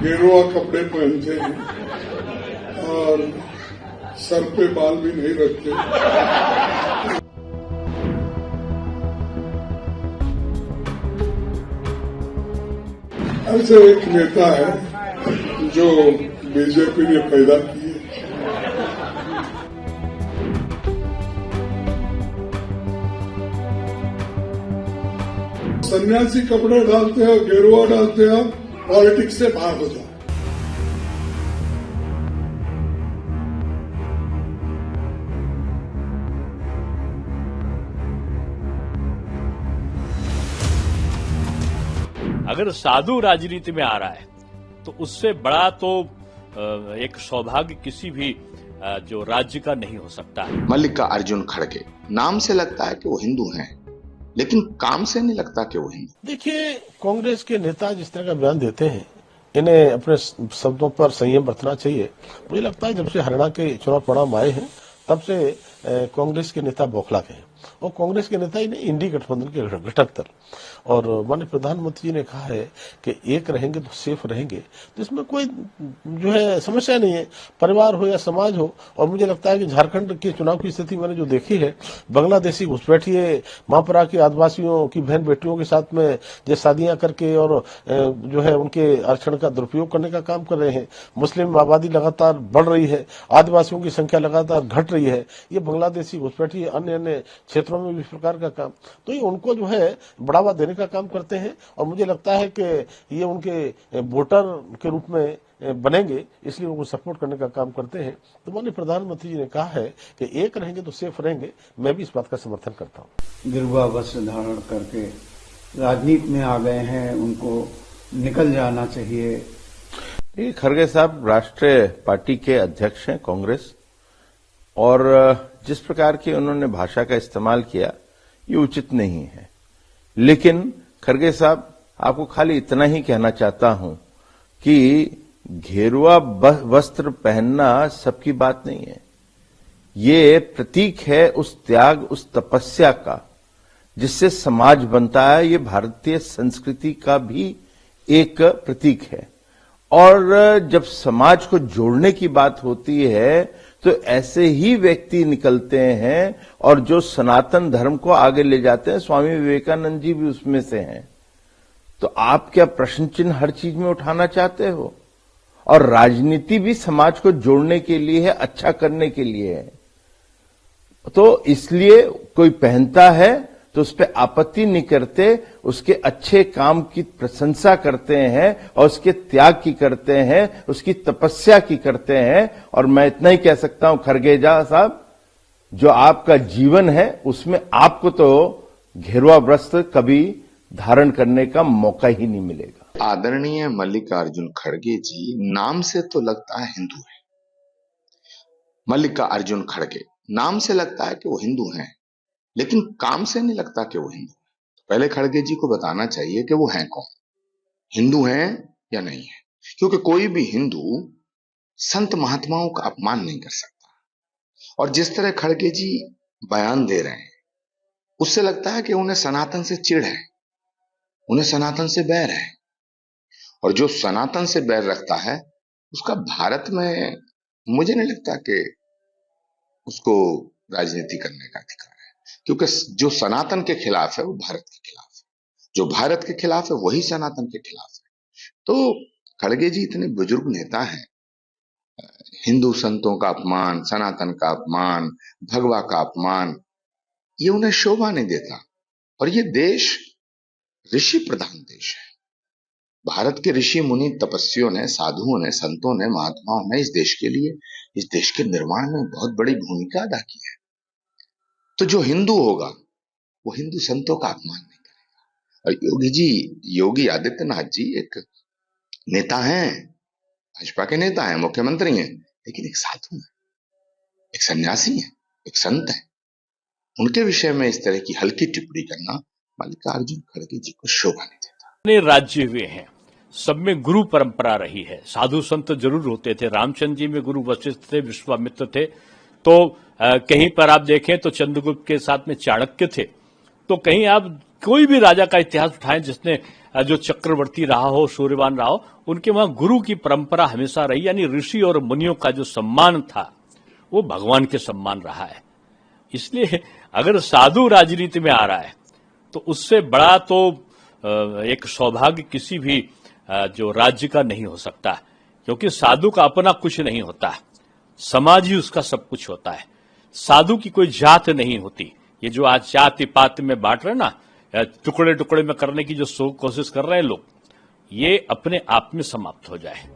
गेरुआ कपड़े पहनते हैं और सर पे बाल भी नहीं रखते। ऐसे एक नेता है जो बीजेपी ने पैदा की है। सन्यासी कपड़े डालते हो, गेरुआ डालते हो, पॉलिटिक्स से बाहर हो जाओ। अगर साधु राजनीति में आ रहा है तो उससे बड़ा तो एक सौभाग्य किसी भी जो राज्य का नहीं हो सकता है। मल्लिकार्जुन खड़गे नाम से लगता है कि वो हिंदू हैं, लेकिन काम से नहीं लगता कि वो हिंदू। देखिए, कांग्रेस के नेता जिस तरह का बयान देते हैं, इन्हें अपने शब्दों पर संयम बरतना चाहिए। मुझे लगता है जब से हरियाणा के चुनाव परिणाम आए हैं तब से कांग्रेस के नेता बौखला गए और कांग्रेस के नेता ही नहीं, इंडी गठबंधन के घटक दल। और माननीय प्रधानमंत्री जी ने कहा है कि एक रहेंगे तो सेफ रहेंगे, तो इसमें कोई जो है समस्या नहीं है, परिवार हो या समाज हो। और मुझे लगता है कि झारखंड के चुनाव की स्थिति मैंने जो देखी है, बांग्लादेशी घुसपैठिए मापरा के आदिवासियों की बहन बेटियों के साथ में जो शादियां करके और जो है उनके आरक्षण का दुरुपयोग करने का काम कर रहे हैं। मुस्लिम आबादी लगातार बढ़ रही है, आदिवासियों की संख्या लगातार घट रही है। ये बांग्लादेशी घुसपैठिए अन्य अन्य क्षेत्रों में भी इस प्रकार का काम, तो ये उनको जो है बढ़ावा देने का काम करते हैं। और मुझे लगता है कि ये उनके वोटर के रूप में बनेंगे, इसलिए उनको सपोर्ट करने का काम करते हैं। तो माननीय प्रधानमंत्री जी ने कहा है कि एक रहेंगे तो सेफ रहेंगे, मैं भी इस बात का समर्थन करता हूँ। गिरुआ वस्त्र धारण करके राजनीति में आ गए हैं, उनको निकल जाना चाहिए। खड़गे साहब राष्ट्रीय पार्टी के अध्यक्ष हैं कांग्रेस, और जिस प्रकार की उन्होंने भाषा का इस्तेमाल किया ये उचित नहीं है। लेकिन खड़गे साहब, आपको खाली इतना ही कहना चाहता हूं कि घेरुआ वस्त्र पहनना सबकी बात नहीं है। ये प्रतीक है उस त्याग, उस तपस्या का जिससे समाज बनता है। ये भारतीय संस्कृति का भी एक प्रतीक है। और जब समाज को जोड़ने की बात होती है तो ऐसे ही व्यक्ति निकलते हैं और जो सनातन धर्म को आगे ले जाते हैं। स्वामी विवेकानंद जी भी उसमें से हैं। तो आप क्या प्रश्न चिन्ह हर चीज में उठाना चाहते हो? और राजनीति भी समाज को जोड़ने के लिए है, अच्छा करने के लिए है। तो इसलिए कोई पहनता है तो उस पर आपत्ति नहीं करते, उसके अच्छे काम की प्रशंसा करते हैं और उसके त्याग की करते हैं, उसकी तपस्या की करते हैं। और मैं इतना ही कह सकता हूं खड़गेजा साहब, जो आपका जीवन है उसमें आपको तो घेरुआ वस्त्र कभी धारण करने का मौका ही नहीं मिलेगा। आदरणीय मल्लिकार्जुन खड़गे जी नाम से तो लगता है हिंदू है। मल्लिकार्जुन खड़गे नाम से लगता है कि वो हिंदू हैं, लेकिन काम से नहीं लगता कि वो हिंदू है। पहले खड़गे जी को बताना चाहिए कि वो हैं कौन, हिंदू हैं या नहीं है। क्योंकि कोई भी हिंदू संत महात्माओं का अपमान नहीं कर सकता। और जिस तरह खड़गे जी बयान दे रहे हैं उससे लगता है कि उन्हें सनातन से चिढ़ है, उन्हें सनातन से बैर है। और जो सनातन से बैर रखता है उसका भारत में मुझे नहीं लगता कि उसको राजनीति करने का अधिकार है। क्योंकि जो सनातन के खिलाफ है वो भारत के खिलाफ है, जो भारत के खिलाफ है वही सनातन के खिलाफ है। तो खड़गे जी इतने बुजुर्ग नेता हैं, हिंदू संतों का अपमान, सनातन का अपमान, भगवा का अपमान, ये उन्हें शोभा नहीं देता। और ये देश ऋषि प्रधान देश है। भारत के ऋषि मुनि तपस्वियों ने, साधुओं ने, संतों ने, महात्माओं ने इस देश के लिए, इस देश के निर्माण में बहुत बड़ी भूमिका अदा की है। तो जो हिंदू होगा वो हिंदू संतों का अपमान नहीं करेगा। और योगी आदित्यनाथ जी एक नेता हैं, भाजपा के नेता हैं, मुख्यमंत्री हैं, लेकिन एक साधु हैं, एक सन्यासी हैं, एक संत हैं। उनके विषय में इस तरह की हल्की टिप्पणी करना मल्लिकार्जुन खड़गे जी को शोभा नहीं देता। राज्य हुए हैं, सब में गुरु परंपरा रही है। साधु संत जरूर होते थे। रामचंद्र जी में गुरु वशिष्ठ थे, विश्वामित्र थे। तो कहीं पर आप देखें तो चंद्रगुप्त के साथ में चाणक्य थे। तो कहीं आप कोई भी राजा का इतिहास उठाएं जिसने जो चक्रवर्ती रहा हो, सूर्यवान रहा हो, उनके वहां गुरु की परंपरा हमेशा रही, यानी ऋषि और मुनियों का जो सम्मान था वो भगवान के सम्मान रहा है। इसलिए अगर साधु राजनीति में आ रहा है तो उससे बड़ा तो एक सौभाग्य किसी भी जो राज्य का नहीं हो सकता, क्योंकि साधु का अपना कुछ नहीं होता, समाज ही उसका सब कुछ होता है। साधु की कोई जात नहीं होती। ये जो आज जाति पात में बांट रहे ना, टुकड़े टुकड़े में करने की जो कोशिश कर रहे हैं लोग, ये अपने आप में समाप्त हो जाए।